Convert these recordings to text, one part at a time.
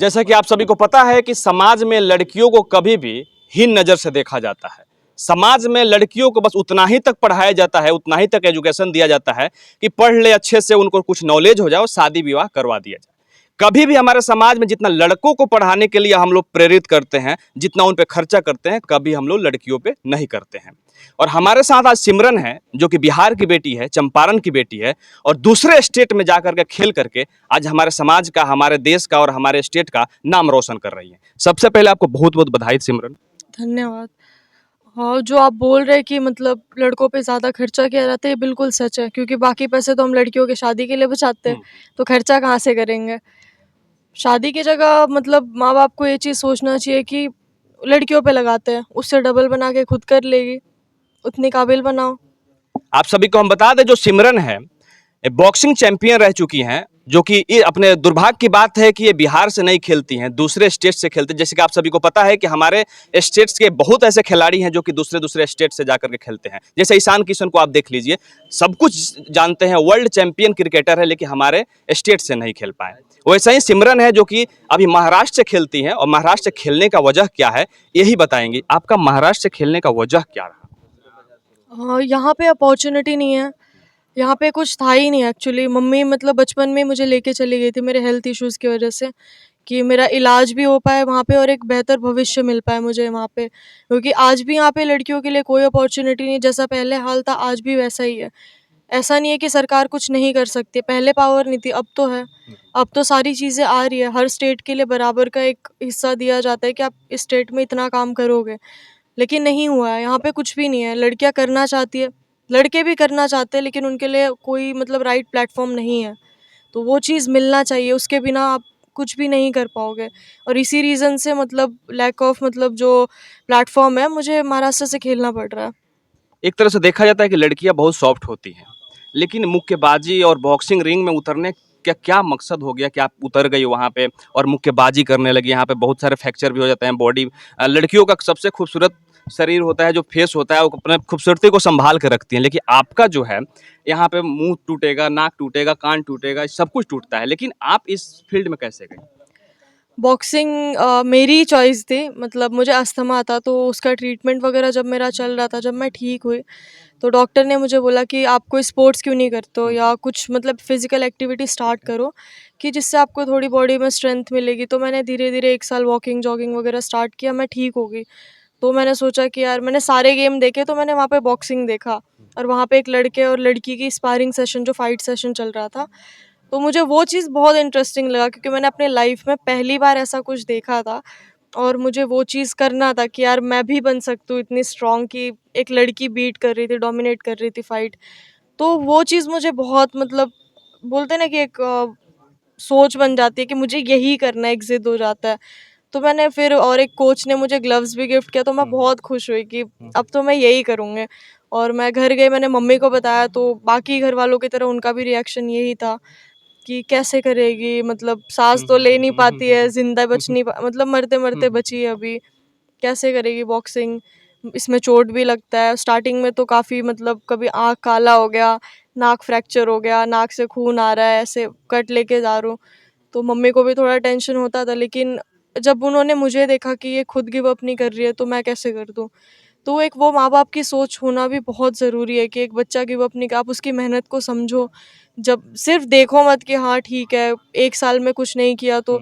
जैसा कि आप सभी को पता है कि समाज में लड़कियों को कभी भी हीन नज़र से देखा जाता है। समाज में लड़कियों को बस उतना ही तक पढ़ाया जाता है, उतना ही तक एजुकेशन दिया जाता है कि पढ़ ले अच्छे से, उनको कुछ नॉलेज हो जाए और शादी विवाह करवा दिया जाए। कभी भी हमारे समाज में जितना लड़कों को पढ़ाने के लिए हम लोग प्रेरित करते हैं, जितना उन पे खर्चा करते हैं, कभी हम लोग लड़कियों पे नहीं करते हैं। और हमारे साथ आज सिमरन है, जो कि बिहार की बेटी है, चंपारण की बेटी है, और दूसरे स्टेट में जाकर के खेल करके आज हमारे समाज का, हमारे देश का और हमारे स्टेट का नाम रोशन कर रही है। सबसे पहले आपको बहुत बहुत बधाई सिमरन। धन्यवाद। हाँ, जो आप बोल रहे हैं कि मतलब लड़कों पे ज़्यादा खर्चा किया जाता है, ये बिल्कुल सच है, क्योंकि बाकी पैसे तो हम लड़कियों की शादी के लिए बचाते हैं, तो खर्चा कहाँ से करेंगे। शादी की जगह मतलब माँ बाप को ये चीज़ सोचना चाहिए कि लड़कियों पे लगाते हैं, उससे डबल बना के खुद कर लेगी, उतनी काबिल बनाओ। आप सभी को हम बता दें, जो सिमरन है बॉक्सिंग चैंपियन रह चुकी हैं, जो कि ये अपने दुर्भाग्य की बात है कि ये बिहार से नहीं खेलती हैं, दूसरे स्टेट से खेलते हैं। जैसे कि आप सभी को पता है कि हमारे स्टेट्स के बहुत ऐसे खिलाड़ी हैं जो कि दूसरे दूसरे स्टेट से जाकर के खेलते हैं। जैसे ईशान किशन को आप देख लीजिए, सब कुछ जानते हैं, वर्ल्ड चैंपियन क्रिकेटर है, लेकिन हमारे स्टेट से नहीं खेल पाए। वैसे ही सिमरन है, जो कि अभी महाराष्ट्र से खेलती हैं, और महाराष्ट्र से खेलने का वजह क्या है यही बताएंगी। आपका महाराष्ट्र से खेलने का वजह क्या रहा? हाँ, यहाँ पे अपॉर्चुनिटी नहीं है, यहाँ पे कुछ था ही नहीं एक्चुअली। मम्मी मतलब बचपन में मुझे लेके चली गई थी मेरे हेल्थ इश्यूज़ की वजह से, कि मेरा इलाज भी हो पाए वहाँ पे और एक बेहतर भविष्य मिल पाए मुझे वहाँ पे, क्योंकि आज भी यहाँ पे लड़कियों के लिए कोई अपॉर्चुनिटी नहीं। जैसा पहले हाल था आज भी वैसा ही है। ऐसा नहीं है कि सरकार कुछ नहीं कर सकती, पहले पावर नहीं थी, अब तो है। अब तो सारी चीज़ें आ रही है, हर स्टेट के लिए बराबर का एक हिस्सा दिया जाता है कि आप इस स्टेट में इतना काम करोगे, लेकिन नहीं हुआ है। यहाँ पे कुछ भी नहीं है। लड़कियाँ करना चाहती है, लड़के भी करना चाहते हैं, लेकिन उनके लिए कोई मतलब राइट प्लेटफॉर्म नहीं है, तो वो चीज़ मिलना चाहिए, उसके बिना आप कुछ भी नहीं कर पाओगे। और इसी रीज़न से मतलब लैक ऑफ मतलब जो प्लेटफॉर्म है, मुझे महाराष्ट्र से खेलना पड़ रहा है। एक तरह से देखा जाता है कि लड़कियां बहुत सॉफ्ट होती हैं, लेकिन मुक्केबाजी और बॉक्सिंग रिंग में उतरने का क्या मकसद हो गया कि आप उतर गई वहाँ पे और मुक्केबाजी करने लगी? यहाँ पे बहुत सारे फ्रैक्चर भी हो जाते हैं बॉडी। लड़कियों का सबसे खूबसूरत शरीर होता है, जो फेस होता है, वो अपने खूबसूरती को संभाल के रखती हैं, लेकिन आपका जो है यहाँ पे मुंह टूटेगा, नाक टूटेगा, कान टूटेगा, सब कुछ टूटता है, लेकिन आप इस फील्ड में कैसे गई? बॉक्सिंग मेरी चॉइस थी, मतलब मुझे अस्थमा था, तो उसका ट्रीटमेंट वगैरह जब मेरा चल रहा था, जब मैं ठीक हुई, तो डॉक्टर ने मुझे बोला कि आप कोई स्पोर्ट्स क्यों नहीं करते हो, या कुछ मतलब फिजिकल एक्टिविटी स्टार्ट करो कि जिससे आपको थोड़ी बॉडी में स्ट्रेंथ मिलेगी। तो मैंने धीरे धीरे 1 साल वॉकिंग जॉगिंग वगैरह स्टार्ट किया, मैं ठीक हो गई। तो मैंने सोचा कि यार, मैंने सारे गेम देखे, तो मैंने वहाँ पे बॉक्सिंग देखा, और वहाँ पे एक लड़के और लड़की की स्पारिंग सेशन, जो फाइट सेशन चल रहा था, तो मुझे वो चीज़ बहुत इंटरेस्टिंग लगा, क्योंकि मैंने अपने लाइफ में पहली बार ऐसा कुछ देखा था, और मुझे वो चीज़ करना था कि यार मैं भी बन सकती हूँ इतनी स्ट्रॉन्ग, कि एक लड़की बीट कर रही थी, डोमिनेट कर रही थी फाइट। तो वो चीज़ मुझे बहुत मतलब, बोलते हैं ना कि एक सोच बन जाती है कि मुझे यही करना है, एक ज़िद हो जाता है। तो मैंने फिर, और एक कोच ने मुझे ग्लव्स भी गिफ्ट किया, तो मैं बहुत खुश हुई कि अब तो मैं यही करूँगी। और मैं घर गई, मैंने मम्मी को बताया, तो बाकी घर वालों की तरह उनका भी रिएक्शन यही था कि कैसे करेगी, मतलब साँस तो ले नहीं पाती है, ज़िंदा बच नहीं पा मतलब मरते-मरते बची है अभी, कैसे करेगी बॉक्सिंग? इसमें चोट भी लगता है। स्टार्टिंग में तो काफ़ी मतलब कभी आँख काला हो गया, नाक फ्रैक्चर हो गया, नाक से खून आ रहा है, ऐसे कट लेके जा रहा हूँ। तो मम्मी को भी थोड़ा टेंशन होता था, लेकिन जब उन्होंने मुझे देखा कि ये खुद गिव अप नहीं कर रही है, तो मैं कैसे कर दूँ? तो एक वो माँ-बाप की सोच होना भी बहुत ज़रूरी है कि एक बच्चा गिव अप नहीं, आप उसकी मेहनत को समझो। जब सिर्फ़ देखो मत कि हाँ ठीक है, 1 साल में कुछ नहीं किया, तो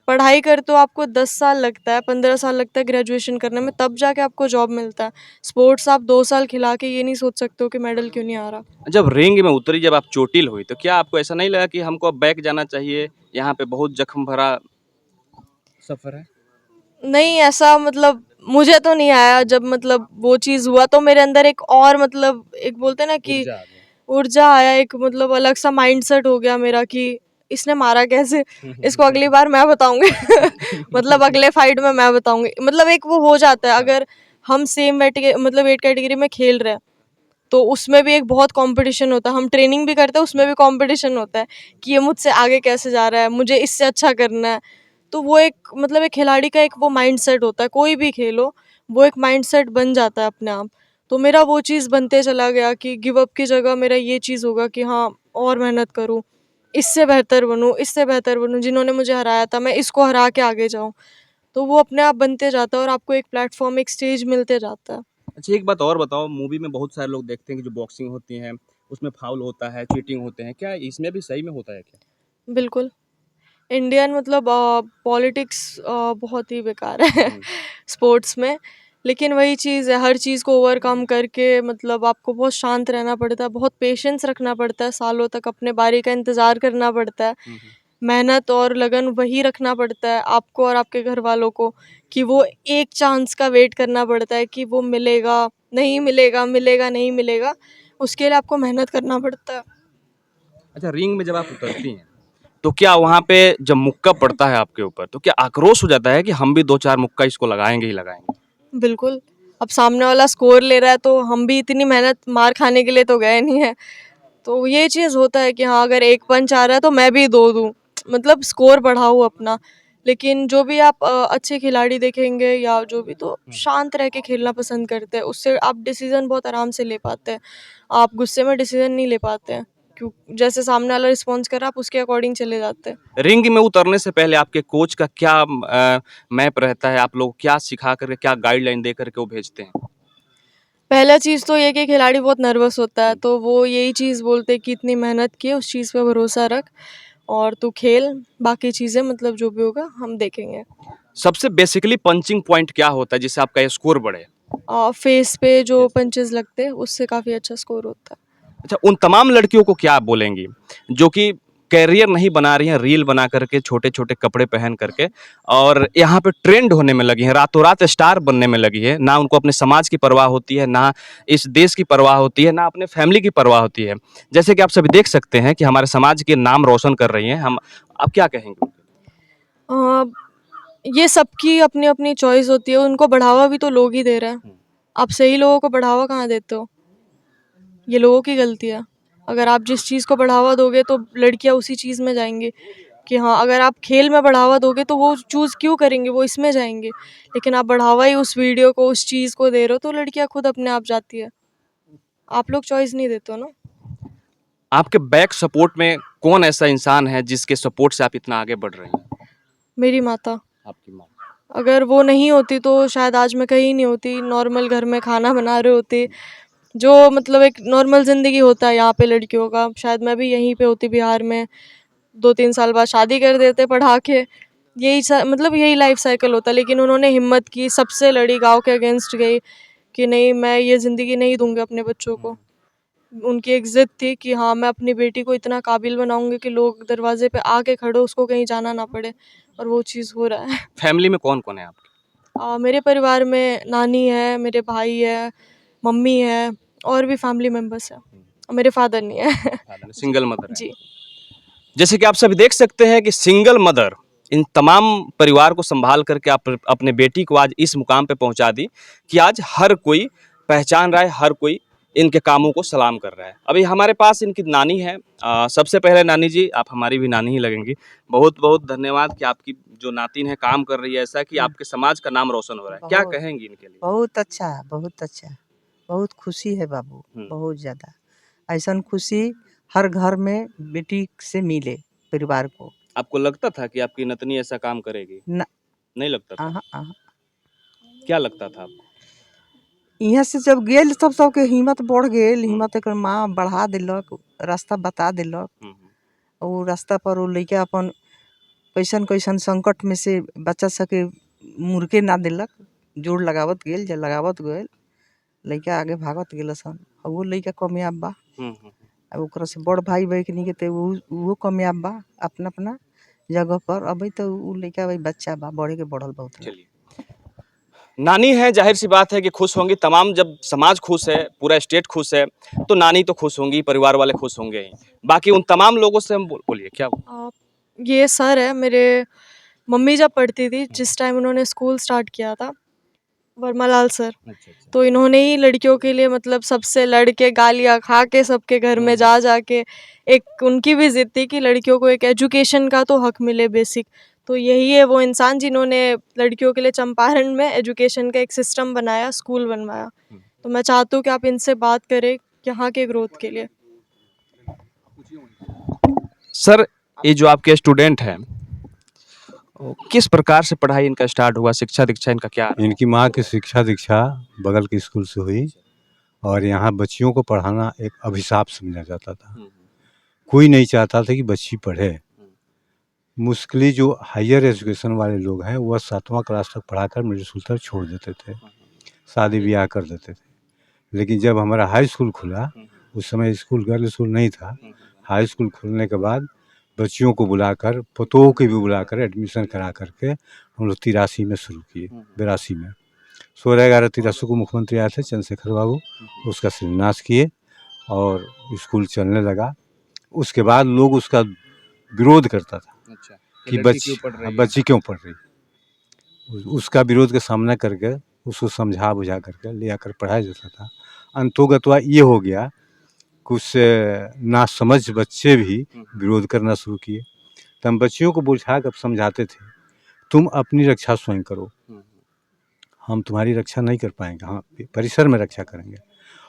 पढ़ाई करते हो आपको 10 साल लगता है, 15 साल लगता है ग्रेजुएशन करने में, तब जाके आपको जॉब मिलता है। स्पोर्ट्स आप 2 साल खिला के ये नहीं सोच सकते हो कि मेडल क्यों नहीं आ रहा। जब रिंग में उतरी, जब आप चोटिल हुई, तो क्या आपको ऐसा नहीं लगा कि हमको अब बैक जाना चाहिए? यहाँ पे बहुत जख्म भरा सफ़र है। नहीं, ऐसा मतलब मुझे तो नहीं आया। जब मतलब वो चीज़ हुआ, तो मेरे अंदर एक और मतलब, एक बोलते हैं ना कि ऊर्जा आ गया। ऊर्जा आया, एक मतलब अलग सा माइंडसेट हो गया मेरा कि इसने मारा कैसे? इसको अगली बार मैं बताऊँगी। मतलब अगले फाइट में मैं बताऊँगी। मतलब एक वो हो जाता है, अगर हम सेम वेट कैटेगरी में खेल रहे हैं, तो उसमें भी एक बहुत कॉम्पिटिशन होता है। हम ट्रेनिंग भी करते हैं, उसमें भी कॉम्पिटिशन होता है कि ये मुझसे आगे कैसे जा रहा है, मुझे इससे अच्छा करना है। तो वो एक मतलब एक खिलाड़ी का एक वो माइंडसेट होता है, कोई भी खेल हो, वो एक माइंडसेट बन जाता है अपने आप। तो मेरा वो चीज़ बनते चला गया कि गिव अप की जगह मेरा ये चीज़ होगा कि हाँ, और मेहनत करूँ, इससे बेहतर बनूँ, इससे बेहतर बनूँ, जिन्होंने मुझे हराया था मैं इसको हरा के आगे जाऊँ। तो वो अपने आप बनते जाता है और आपको एक प्लेटफ़ॉर्म, एक स्टेज मिलते जाता है। अच्छा एक बात और बताओ, मूवी में बहुत सारे लोग देखते हैं कि जो बॉक्सिंग होती है, उसमें फाउल होता है, चीटिंग होते हैं, क्या इसमें भी सही में होता है क्या? बिल्कुल, इंडियन मतलब पॉलिटिक्स बहुत ही बेकार है हुँ। स्पोर्ट्स में। लेकिन वही चीज़ है, हर चीज़ को ओवरकम करके मतलब आपको बहुत शांत रहना पड़ता है, बहुत पेशेंस रखना पड़ता है, सालों तक अपने बारी का इंतज़ार करना पड़ता है। हुँ, हुँ। मेहनत और लगन वही रखना पड़ता है आपको और आपके घरवालों को, कि वो एक चांस का वेट करना पड़ता है कि वो मिलेगा, नहीं मिलेगा, मिलेगा, नहीं मिलेगा। उसके लिए आपको मेहनत करना पड़ता है। अच्छा रिंग में जब आप उतरती हैं, तो क्या वहाँ पे जब मुक्का पड़ता है आपके ऊपर, तो क्या आक्रोश हो जाता है कि हम भी 2-4 मुक्का इसको लगाएँगे ही लगाएँगे? बिल्कुल, अब सामने वाला स्कोर ले रहा है तो हम भी इतनी मेहनत मार खाने के लिए तो गए नहीं हैं। तो ये चीज़ होता है कि हाँ, अगर एक पंच आ रहा है तो मैं भी 2 दूँ, मतलब स्कोर बढ़ाऊँ अपना। लेकिन जो भी आप अच्छे खिलाड़ी देखेंगे या जो भी, तो हुँ। शांत रह के खेलना पसंद करते हैं, उससे आप डिसीज़न बहुत आराम से ले पाते हैं। आप गुस्से में डिसीज़न नहीं ले पाते हैं, क्यों, जैसे सामने वाला रिस्पॉन्स कर रहा है आप उसके अकॉर्डिंग चले जाते हैं। रिंग में उतरने से पहले आपके कोच का क्या मैप रहता है? आप लोग क्या सिखा कर के, क्या गाइडलाइन दे कर के वो भेजते हैं? पहला चीज़ तो ये कि खिलाड़ी बहुत नर्वस होता है, हुँ। तो वो यही चीज़ बोलते हैं कि इतनी मेहनत की है, उस चीज़ पे भरोसा रख और तू खेल, बाकी चीज़ें मतलब जो भी होगा हम देखेंगे। सबसे बेसिकली पंचिंग पॉइंट क्या होता है जिससे आपका स्कोर बढ़े? फेस पे जो यस। पंचेज़ लगते हैं उससे काफ़ी अच्छा स्कोर होता है। अच्छा उन तमाम लड़कियों को क्या आप बोलेंगी, जो कि करियर नहीं बना रही हैं, रील बना करके, छोटे-छोटे कपड़े पहन करके और यहाँ पे ट्रेंड होने में लगी हैं, रातों-रात स्टार बनने में लगी है। ना उनको अपने समाज की परवाह होती है, ना इस देश की परवाह होती है, ना अपने फैमिली की परवाह होती है। जैसे कि आप सभी देख सकते हैं कि हमारे समाज के नाम रोशन कर रही हैं, हम आप क्या कहेंगे? अ, ये सबकी अपनी-अपनी चॉइस होती है, उनको बढ़ावा भी तो लोग ही दे रहे हैं। हुँ। आप सही लोगों को बढ़ावा कहाँ देते हो? ये लोगों की गलती है। अगर आप जिस चीज़ को बढ़ावा दोगे तो लड़कियाँ उसी चीज़ में जाएँगी, कि हाँ, अगर आप खेल में बढ़ावा दोगे तो वो चूज़ क्यों करेंगे, वो इसमें जाएँगे। लेकिन आप बढ़ावा ही उस वीडियो को, उस चीज़ को दे रहे हो तो लड़कियाँ खुद अपने आप जाती है। आप लोग चॉइस नहीं देते हो ना। आपके बैक सपोर्ट में कौन ऐसा इंसान है जिसके सपोर्ट से आप इतना आगे बढ़ रही हैं? मेरी माता, आपकी माँ। अगर वो नहीं होती तो शायद आज मैं कहीं नहीं होती, नॉर्मल घर में खाना बना रहे होती। जो मतलब एक नॉर्मल ज़िंदगी होता है यहाँ पे लड़कियों का, शायद मैं भी यहीं पे होती बिहार में। 2-3 साल बाद शादी कर देते पढ़ा के। यही मतलब यही लाइफ़ साइकिल होता है, लेकिन उन्होंने हिम्मत की, सबसे लड़ी, गाँव के अगेंस्ट गई कि नहीं, मैं ये ज़िंदगी नहीं दूँगी अपने बच्चों हुँ, को। हुँ। उनकी एक ज़िद थी कि हाँ, मैं अपनी बेटी को इतना काबिल बनाऊँगी कि लोग दरवाज़े पे आके खड़े हो, उसको कहीं जाना ना पड़े, और वो चीज़ हो रहा है। फैमिली में कौन-कौन है आपके? मेरे परिवार में नानी है, मेरे भाई है, मम्मी है और भी फैमिली मेंबर्स हैं। हुँ। मेरे फादर नहीं है। जी, सिंगल मदर हैं। जी। जैसे कि आप सभी देख सकते हैं कि सिंगल मदर इन तमाम परिवार को संभाल करके आप अपने बेटी को आज इस मुकाम पे पहुंचा दी कि आज हर कोई पहचान रहा है, हर कोई इनके कामों को सलाम कर रहा है। अभी हमारे पास इनकी नानी है। सबसे पहले नानी जी, आप हमारी भी नानी ही लगेंगी। बहुत-बहुत धन्यवाद कि आपकी जो नातिन है काम कर रही है ऐसा कि हुँ। आपके समाज का नाम रोशन हो रहा है। क्या बहुत, कहेंगी इनके लिए? बहुत अच्छा, बहुत अच्छा। बहुत खुशी है बाबू, हुँ। बहुत ज़्यादा। ऐसन खुशी हर घर में बेटी से मिले परिवार को। आपको लगता था कि आपकी नतनी ऐसा काम करेगी? न नहीं लगता था? अहाँ, अहाँ। क्या लगता था आपको? इहाँ से जब गेल तब सबके हिम्मत बढ़ गेल, हुँ। हिम्मत एकर माँ बढ़ा देलक, रास्ता बता देलक। हुँ, हुँ। उ रास्ता पर उ लइका अपन कैसन-कैसन संकट में से बच्चा सके मुड़के ना देलक, जोड़ लगावत गेल, जे लगावत गइल, लइका आगे भागत गेलसन। उहो लइका कामयाब बा। हुँ, हुँ। अब ओकरा से बड़ भाई बहिनी के त उहो कामयाब बा अपना-अपना जगह पर। अभी तो उ लइका अभी बच्चा बा, बढ़े के बढ़ल बा उतना। चलिए। नानी है, ज़ाहिर-सी बात है कि खुश होंगी, तमाम जब समाज खुश है, पूरा स्टेट खुश है, तो नानी तो खुश होंगी, परिवार वाले खुश होंगे ही। बाकी उन तमाम लोगों से हम बोलिए क्या हुआ? अ, ये सर है मेरे, मम्मी जब पढ़ती थी, हुँ। जिस टाइम उन्होंने स्कूल स्टार्ट किया था, वर्मालाल सर। अच्छा, अच्छा। तो इन्होंने ही लड़कियों के लिए मतलब सबसे लड़ के, गालियाँ खा के, सबके घर हुँ, में हुँ। जा के, एक उनकी भी ज़िद थी कि लड़कियों को एक एजुकेशन का तो हक मिले बेसिक। तो यही है वो इंसान जिन्होंने लड़कियों के लिए चंपारण में एजुकेशन का एक सिस्टम बनाया, स्कूल बनवाया। हुँ। तो मैं चाहती हूँ कि आप इनसे बात करें यहाँ के ग्रोथ के लिए। सर, ये जो आपके स्टूडेंट हैं, वो किस प्रकार से पढ़ाई इनका स्टार्ट हुआ? शिक्षा दीक्षा इनका क्या रहा? इनकी माँ की शिक्षा दीक्षा बगल के स्कूल से हुई और यहाँ बच्चियों को पढ़ाना एक अभिशाप समझा जाता था। कोई नहीं चाहता था कि बच्ची पढ़े। मुश्किल जो हायर एजुकेशन वाले लोग हैं वह 7वां क्लास तक पढ़ाकर मिडिल स्कूल तक छोड़ देते थे, शादी ब्याह कर देते थे। लेकिन जब हमारा हाई स्कूल खुला, उस समय स्कूल गर्ल स्कूल नहीं था, हाई स्कूल खुलने के बाद बच्चियों को बुलाकर, पतोह को भी बुलाकर एडमिशन करा करके हम लोग 83 में शुरू किए, 82 में 16/11/83 को मुख्यमंत्री आए थे चंद्रशेखर बाबू, उसका शिलान्यास किए और स्कूल चलने लगा। उसके बाद लोग उसका विरोध करता था अच्छा, कि बच्ची क्यों पढ़ रही, उसका विरोध का सामना करके उसको समझा बुझा करके ले आकर पढ़ाया जाता था। अंतोगत्वा ये हो गया, कुछ नासमझ बच्चे भी विरोध करना शुरू किए। तो हम बच्चियों को बुझा कर समझाते थे, तुम अपनी रक्षा स्वयं करो, हम तुम्हारी रक्षा नहीं कर पाएंगे, हाँ परिसर में रक्षा करेंगे।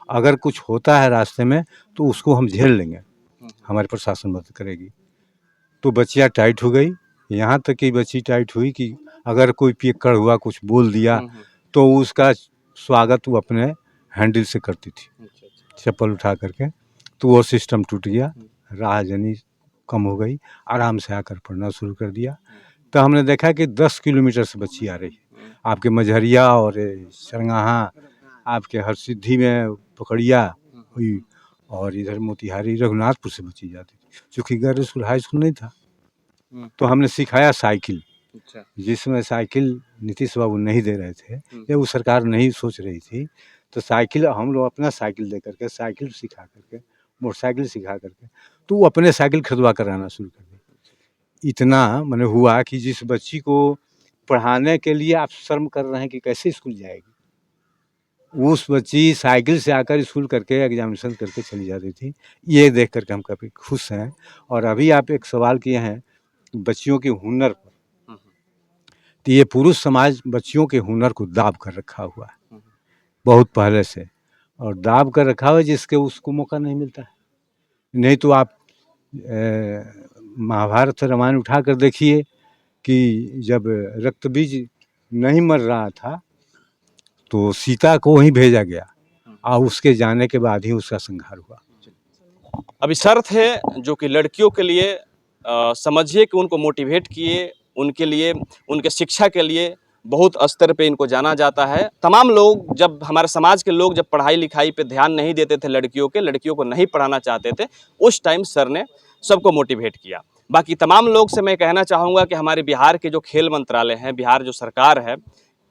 अगर कुछ होता है रास्ते में तो उसको हम झेल लेंगे, हमारे प्रशासन मदद करेगी। तो बच्चियाँ टाइट हो गई, यहाँ तक कि बच्ची टाइट हुई कि अगर कोई पियक्कड़ हुआ, कुछ बोल दिया तो उसका स्वागत वो अपने हैंडल से करती थी, चप्पल उठा करके। तो वो सिस्टम टूट गया, राहजनी कम हो गई, आराम से आकर पढ़ना शुरू कर दिया। तो हमने देखा कि 10 किलोमीटर से बच्ची आ रही, आपके मझरिया और सरंगाहा, आपके हरसिद्धि में पकड़िया हुई और इधर मोतिहारी रघुनाथपुर से बच्ची जाती थी। चूँकि गर्ल स्कूल हाई स्कूल नहीं था, तो हमने सिखाया साइकिल, जिसमें साइकिल नीतीश बाबू नहीं दे रहे थे या वो सरकार नहीं सोच रही थी, तो साइकिल हम लोग अपना साइकिल दे करके, साइकिल सिखा करके, मोटरसाइकिल सिखा करके, तो वो अपने साइकिल खरीदवा कर आना शुरू कर दी। इतना मैंने हुआ कि जिस बच्ची को पढ़ाने के लिए आप शर्म कर रहे हैं कि कैसे स्कूल जाएगी, उस बच्ची साइकिल से आकर स्कूल करके एग्जामिनेशन करके चली जाती थी। ये देख करके हम काफ़ी खुश हैं। और अभी आप एक सवाल किए हैं बच्चियों के हुनर पर, तो ये पुरुष समाज बच्चियों के हुनर को दाब कर रखा हुआ है बहुत पहले से, और दाब कर रखा हुआ है जिसके उसको मौका नहीं मिलता है। नहीं तो आप महाभारत रामायण उठा कर देखिए कि जब रक्तबीज नहीं मर रहा था तो सीता को ही भेजा गया और उसके जाने के बाद ही उसका संहार हुआ। अभी शर्त है जो कि लड़कियों के लिए समझिए कि उनको मोटिवेट किए, उनके लिए, उनके शिक्षा के लिए बहुत स्तर पे इनको जाना जाता है। तमाम लोग, जब हमारे समाज के लोग जब पढ़ाई लिखाई पे ध्यान नहीं देते थे, लड़कियों को नहीं पढ़ाना चाहते थे, उस टाइम सर ने सबको मोटिवेट किया। बाकी तमाम लोग से मैं कहना चाहूँगा कि हमारे बिहार के जो खेल मंत्रालय हैं, बिहार जो सरकार है,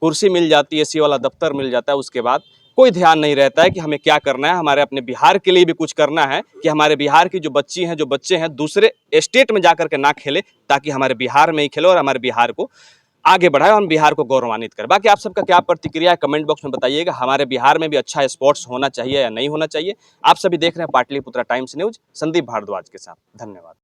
कुर्सी मिल जाती है, एसी वाला दफ्तर मिल जाता है, उसके बाद कोई ध्यान नहीं रहता है कि हमें क्या करना है। हमारे अपने बिहार के लिए भी कुछ करना है कि हमारे बिहार की जो बच्ची हैं, जो बच्चे हैं, दूसरे स्टेट में जाकर के ना खेले, ताकि हमारे बिहार में ही खेले और हमारे बिहार को आगे बढ़ाए और हम बिहार को गौरवान्वित करें। बाकी आप सबका क्या प्रतिक्रिया है कमेंट बॉक्स में बताइएगा। हमारे बिहार में भी अच्छा स्पोर्ट्स होना चाहिए या नहीं होना चाहिए। आप सभी देख रहे हैं पाटलिपुत्रा टाइम्स न्यूज, संदीप भारद्वाज के साथ। धन्यवाद।